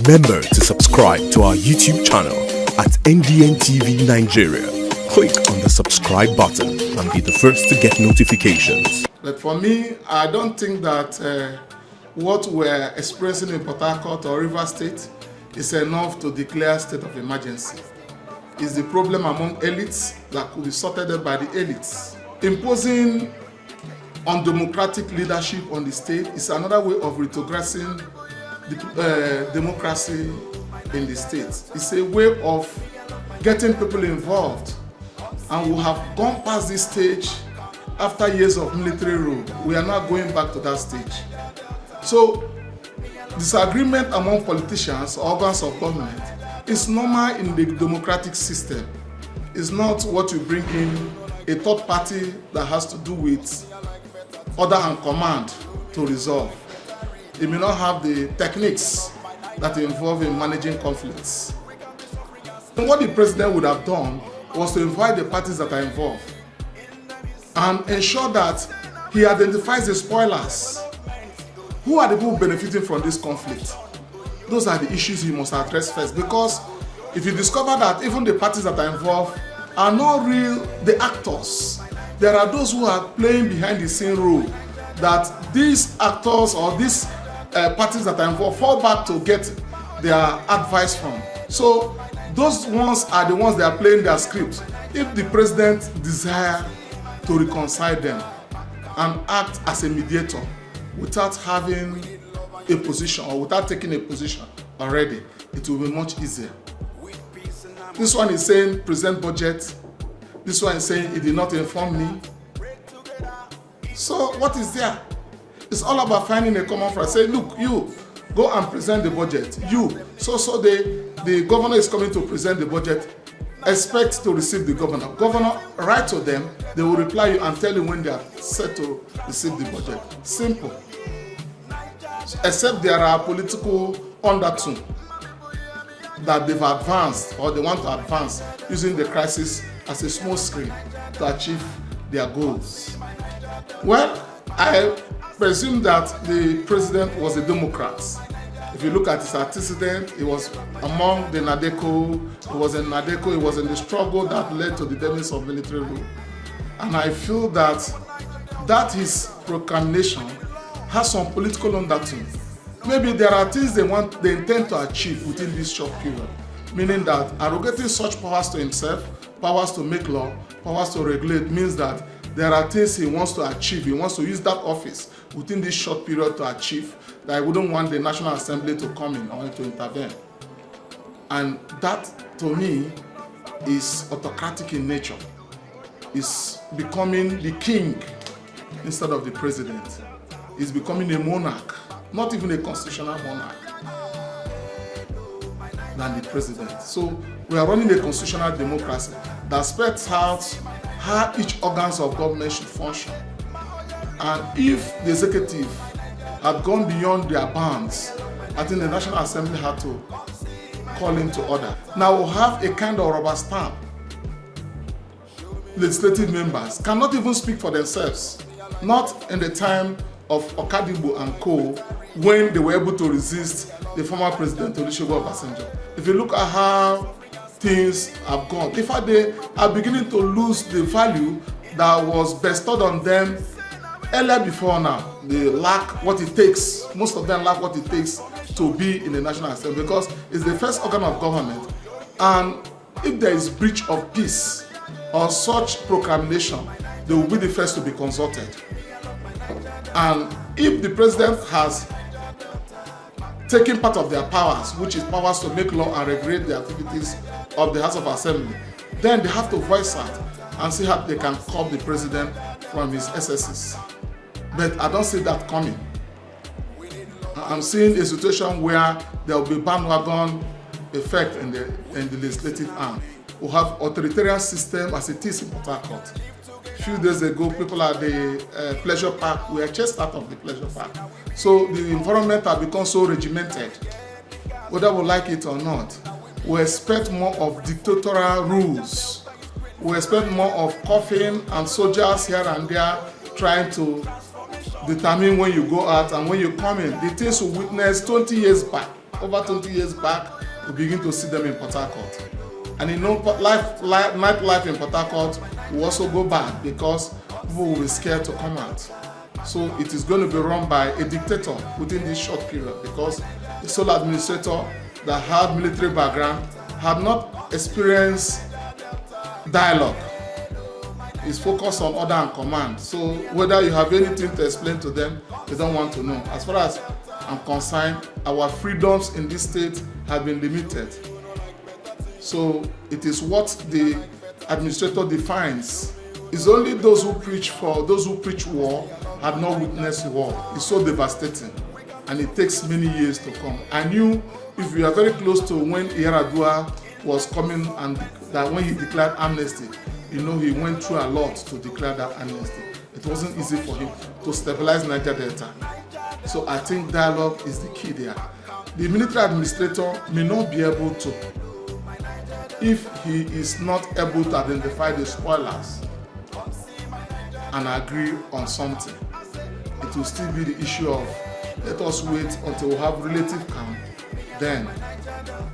Remember to subscribe to our YouTube channel at NDN TV Nigeria. Click on the subscribe button and be the first to get notifications. But for me, I don't think that what we're experiencing in Port Harcourt or Rivers State is enough to declare state of emergency. It's the problem among elites that could be sorted out by the elites. Imposing undemocratic leadership on the state is another way of retrogressing the democracy in the state. It's a way of getting people involved, and we have gone past this stage after years of military rule. We are not going back to that stage. So disagreement among politicians or organs of government is normal in the democratic system. It's not what you bring in a third party that has to do with order and command to resolve. It may not have the techniques that involve in managing conflicts. And what the president would have done was to invite the parties that are involved and ensure that he identifies the spoilers. Who are the people benefiting from this conflict? Those are the issues he must address first, because if you discover that even the parties that are involved are not the actors, there are those who are playing behind the scene role that these actors or these parties that are involved fall back to get their advice from. So those ones are the ones that are playing their script. If the president desires to reconcile them and act as a mediator without having a position or without taking a position already, it will be much easier. This one is saying present budget. This one is saying he did not inform me. So what is there? It's all about finding a common friend. Say, look, you go and present the budget. You, so the governor is coming to present the budget. Expect to receive the governor. Governor, write to them. They will reply you and tell you when they are set to receive the budget. Simple. Except there are political undertone that they've advanced or they want to advance using the crisis as a small screen to achieve their goals. Well, I presume that the president was a Democrat. If you look at his antecedent, he was among the NADECO, he was in NADECO, he was in the struggle that led to the demise of military rule. And I feel that his proclamation has some political undertone. Maybe there are things they intend to achieve within this short period, meaning that arrogating such powers to himself, powers to make law, powers to regulate, means that there are things he wants to achieve. He wants to use that office within this short period to achieve that I wouldn't want the National Assembly to come in or to intervene. And that, to me, is autocratic in nature. It's becoming the king instead of the president. It's becoming a monarch, not even a constitutional monarch, than the president. So we are running a constitutional democracy that spells out how each organs of government should function. And if the executive had gone beyond their bounds, I think the National Assembly had to call him to order. Now we'll have a kind of rubber stamp. Legislative members cannot even speak for themselves. Not in the time of Okadigbo and co, when they were able to resist the former president Olusegun Obasanjo. If you look at how things have gone, in fact they are beginning to lose the value that was bestowed on them earlier before now. They lack what it takes, most of them lack what it takes to be in the National Assembly, because it's the first organ of government, and if there is breach of peace or such proclamation, they will be the first to be consulted. And if the president has taken part of their powers, which is powers to make law and regulate the activities of the House of Assembly, then they have to voice out and see how they can curb the president from his excesses. But I don't see that coming. I'm seeing a situation where there will be bandwagon effect in the legislative arm. We'll have authoritarian system as it is in Port Harcourt. A few days ago, people at the pleasure park were chased out of the pleasure park. So the environment has become so regimented, whether we like it or not. We expect more of dictatorial rules. We expect more of coughing and soldiers here and there trying to determine when you go out and when you come in. The things we witnessed 20 years back over 20 years back, we begin to see them in Port Harcourt. And nightlife in Port Harcourt will also go bad because people will be scared to come out. So it is going to be run by a dictator within this short period, because the sole administrator that had military background had not experienced dialogue. Is focused on order and command. So whether you have anything to explain to them, they don't want to know. As far as I'm concerned, our freedoms in this state have been limited. So it is what the administrator defines. It's only those who preach war have not witnessed war. It's so devastating, and it takes many years to come. I knew, if we are very close to when Yar'Adua was coming, and that when he declared amnesty, you know, he went through a lot to declare that amnesty. It wasn't easy for him to stabilize Niger Delta. So I think dialogue is the key there. The military administrator may not be able to, if he is not able to identify the spoilers and agree on something. It will still be the issue of, let us wait until we have relative calm. Then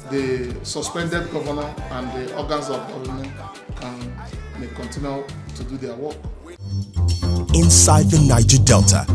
the suspended governor and the organs of government may continue to do their work. Inside the Niger Delta,